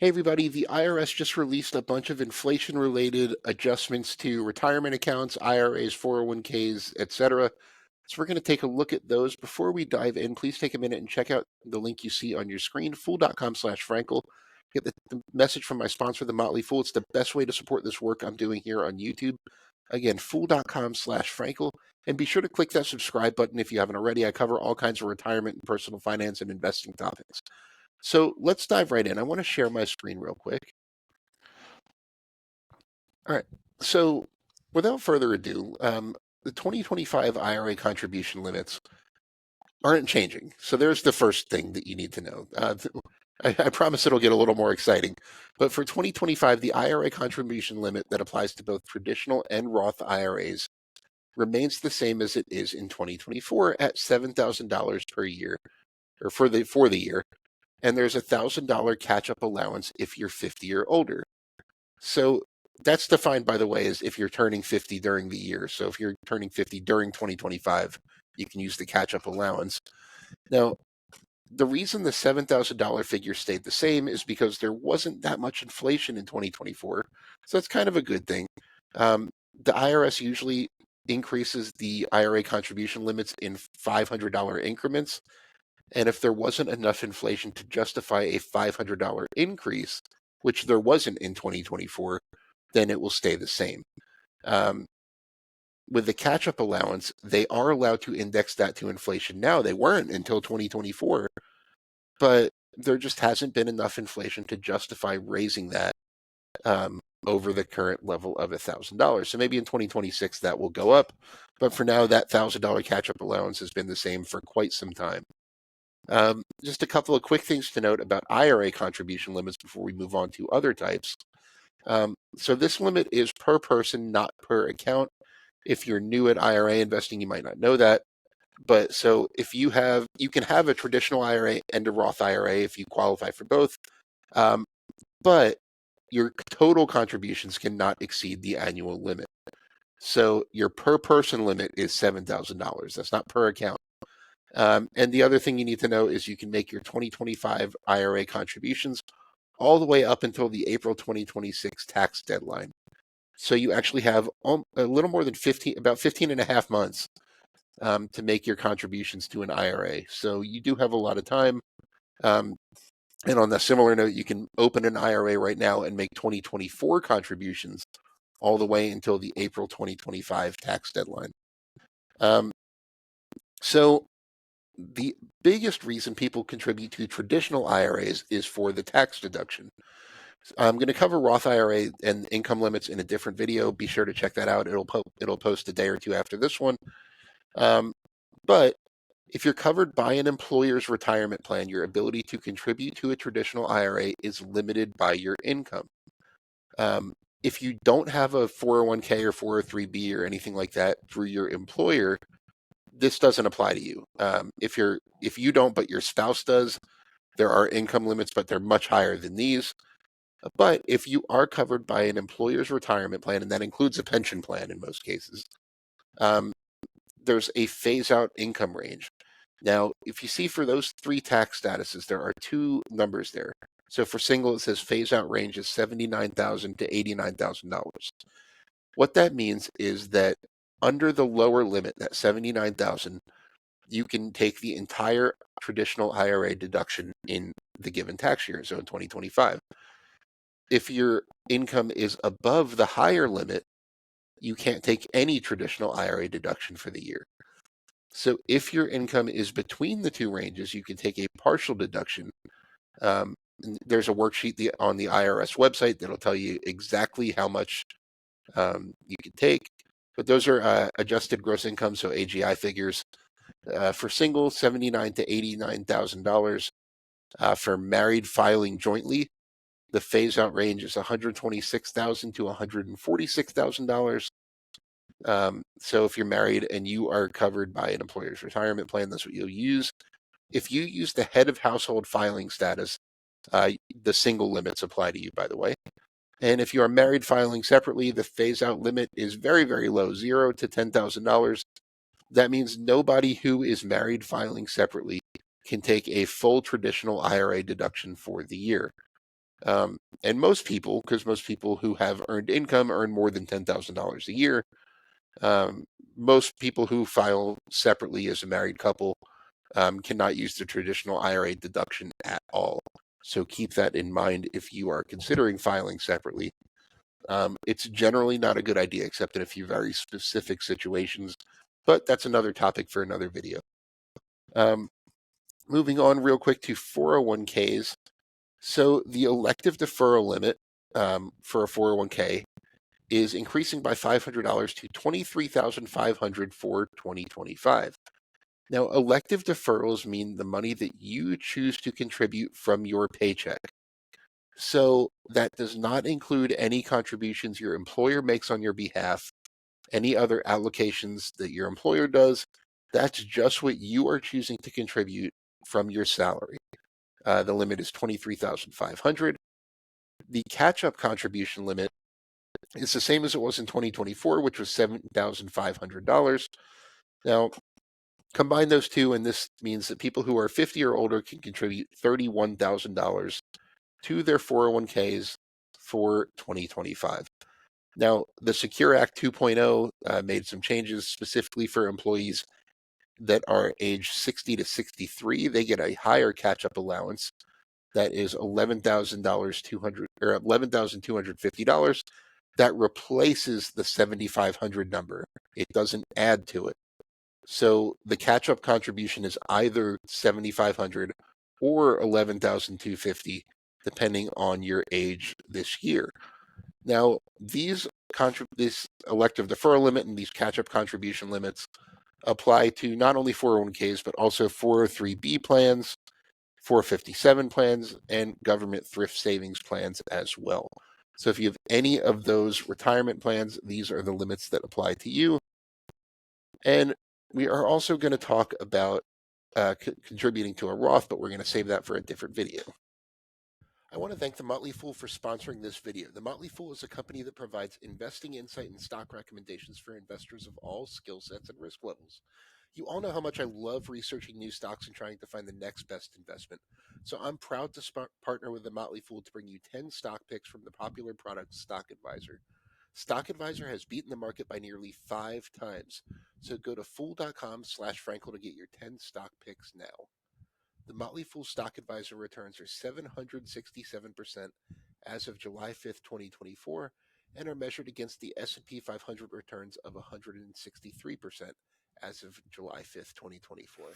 Hey everybody, the IRS just released a bunch of inflation-related adjustments to retirement accounts, IRAs, 401ks, etc. So we're going to take a look at those. Before we dive in, please take a minute and check out the link you see on your screen, fool.com/Frankel. Get the message from my sponsor, The Motley Fool. It's the best way to support this work I'm doing here on YouTube. Again, fool.com/Frankel. And be sure to click that subscribe button if you haven't already. I cover all kinds of retirement and personal finance and investing topics. So let's dive right in. I want to share my screen real quick. All right. So without further ado, the 2025 IRA contribution limits aren't changing. So there's the first thing that you need to know. I promise it'll get a little more exciting. But for 2025, the IRA contribution limit that applies to both traditional and Roth IRAs remains the same as it is in 2024 at $7,000 per year, or for the year. And there's a $1,000 catch-up allowance if you're 50 or older. So that's defined, by the way, as if you're turning 50 during the year. So if you're turning 50 during 2025, you can use the catch-up allowance. Now, the reason the $7,000 figure stayed the same is because there wasn't that much inflation in 2024. So that's kind of a good thing. The IRS usually increases the IRA contribution limits in $500 increments. And if there wasn't enough inflation to justify a $500 increase, which there wasn't in 2024, then it will stay the same. With the catch-up allowance, they are allowed to index that to inflation now. They weren't until 2024, but there just hasn't been enough inflation to justify raising that over the current level of $1,000. So maybe in 2026 that will go up, but for now that $1,000 catch-up allowance has been the same for quite some time. Just a couple of quick things to note about IRA contribution limits before we move on to other types. So this limit is per person, not per account. If you're new at IRA investing, you might not know that. But so if you can have a traditional IRA and a Roth IRA if you qualify for both. But your total contributions cannot exceed the annual limit. So your per person limit is $7,000. That's not per account. And the other thing you need to know is you can make your 2025 IRA contributions all the way up until the April 2026 tax deadline. So you actually have a little more than about 15 and a half months to make your contributions to an IRA. So you do have a lot of time. And on a similar note, you can open an IRA right now and make 2024 contributions all the way until the April 2025 tax deadline. So the biggest reason people contribute to traditional IRAs is for the tax deduction. I'm going to cover Roth IRA and income limits in a different video. Be sure to check that out. It'll post a day or two after this one. But if you're covered by an employer's retirement plan, your ability to contribute to a traditional IRA is limited by your income. If you don't have a 401k or 403b or anything like that through your employer, this doesn't apply to you. If you don't, but your spouse does, there are income limits, but they're much higher than these. But if you are covered by an employer's retirement plan, and that includes a pension plan in most cases, there's a phase-out income range. Now, if you see for those three tax statuses, there are two numbers there. So for single, it says phase-out range is $79,000 to $89,000. What that means is that under the lower limit, that $79,000, you can take the entire traditional IRA deduction in the given tax year, so in 2025. If your income is above the higher limit, you can't take any traditional IRA deduction for the year. So if your income is between the two ranges, you can take a partial deduction. There's a worksheet on the IRS website that'll tell you exactly how much you can take. But those are adjusted gross income, so AGI figures. For single, $79,000 to $89,000. For married filing jointly, the phase-out range is $126,000 to $146,000. So if you're married and you are covered by an employer's retirement plan, that's what you'll use. If you use the head of household filing status, the single limits apply to you, by the way. And if you are married filing separately, the phase-out limit is very, very low, $0 to $10,000. That means nobody who is married filing separately can take a full traditional IRA deduction for the year. And most people, because most people who have earned income earn more than $10,000 a year. Um, Most people who file separately as a married couple cannot use the traditional IRA deduction at all. So keep that in mind if you are considering filing separately. It's generally not a good idea, except in a few very specific situations, but that's another topic for another video. Um, Moving on real quick to 401ks. So the elective deferral limit for a 401k is increasing by $500 to $23,500 for 2025. Now, elective deferrals mean the money that you choose to contribute from your paycheck. So that does not include any contributions your employer makes on your behalf, any other allocations that your employer does. That's just what you are choosing to contribute from your salary. The limit is $23,500. The catch-up contribution limit is the same as it was in 2024, which was $7,500. Now, combine those two, and this means that people who are 50 or older can contribute $31,000 to their 401ks for 2025. Now, the Secure Act 2.0 made some changes specifically for employees that are age 60 to 63. They get a higher catch-up allowance that is $11,250. That replaces the 7,500 number. It doesn't add to it. So the catch-up contribution is either 7,500 or 11,250, depending on your age this year. Now, this elective deferral limit and these catch-up contribution limits apply to not only 401ks, but also 403b plans, 457 plans, and government thrift savings plans as well. So if you have any of those retirement plans, these are the limits that apply to you. And we are also going to talk about contributing to a Roth, but we're going to save that for a different video. I want to thank The Motley Fool for sponsoring this video. The Motley Fool is a company that provides investing insight and stock recommendations for investors of all skill sets and risk levels. You all know how much I love researching new stocks and trying to find the next best investment. So I'm proud to partner with The Motley Fool to bring you 10 stock picks from the popular product Stock Advisor. Stock Advisor has beaten the market by nearly 5 times. So go to fool.com/Frankel to get your 10 stock picks now. The Motley Fool Stock Advisor returns are 767% as of July 5th, 2024, and are measured against the S&P 500 returns of 163% as of July 5th, 2024.